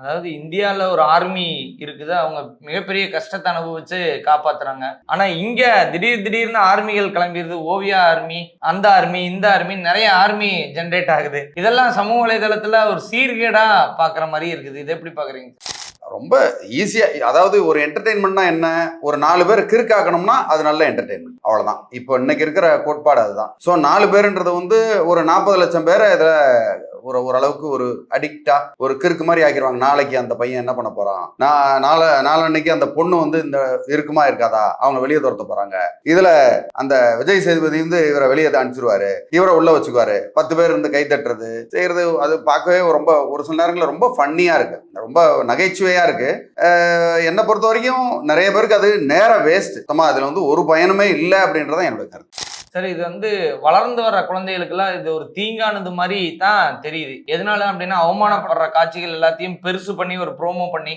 அதாவது இந்தியால ஒரு ஆர்மி இருக்குது. அவங்க மிகப்பெரிய கஷ்டத்த அனுபவிச்சு காப்பாத்துறாங்க. ஆனா இங்க திடீர்னு ஆர்மிகள் கிளம்பிருது. ஓவியா ஆர்மி, அந்த ஆர்மி, இந்த ஆர்மி நெறைய ஆர்மி ஜெனரேட் ஆகுது. இதெல்லாம் சமூக வலைதளத்துல ஒரு சீர்கேடா பாக்குற மாரி இருக்குது. இத எப்படி பாக்குறீங்க? ரொம்ப ஈஸியா, அதாவது ஒரு என்டர்டெயின்மெண்ட்னா என்ன, ஒரு 4 பேர் கிறுக்காக்கணும்னா அது நல்ல என்டர்டெயின்மெண்ட், அவ்வளவுதான். இப்போ இன்னைக்கு இருக்கிற கோட்பாடு அதுதான். ஸோ 4 பேருன்றது வந்து ஒரு 40 லட்சம் பேரை இதில் ஓரளவுக்கு ஒரு அடிக்டா ஒரு கிறுக்கு மாதிரி ஆக்கிடுவாங்க. நாளைக்கு அந்த பையன் என்ன பண்ண போறான், நாளன்னைக்கு அந்த பொண்ணு வந்து இந்த இருக்குமா இருக்காதா, அவங்க வெளியே துரத்த போறாங்க. இதுல அந்த விஜய் சேதுபதி வந்து இவரை வெளியே அனுப்பிச்சிருவாரு, இவரை உள்ள வச்சுக்குவாரு, 10 பேர் இருந்து கை தட்டுறது செய்யறது, அது பார்க்கவே ரொம்ப ஒரு சில நேரங்களில் ரொம்ப ஃபன்னியா இருக்கு, ரொம்ப நகைச்சுவையா இருக்கு. என்னை பொறுத்த வரைக்கும் நிறைய பேருக்கு அது நேர வேஸ்ட். அதுல வந்து ஒரு பயனுமே இல்லை அப்படின்றதான் என்னோட கருத்து. சரி, இது வந்து வளர்ந்து வர்ற குழந்தைகளுக்கெல்லாம் இது ஒரு தீங்கானது மாரி தான் தெரியுது. எதனால அப்படின்னா, அவமானப்படுற காட்சிகள் எல்லாத்தையும் பெருசு பண்ணி ஒரு ப்ரோமோ பண்ணி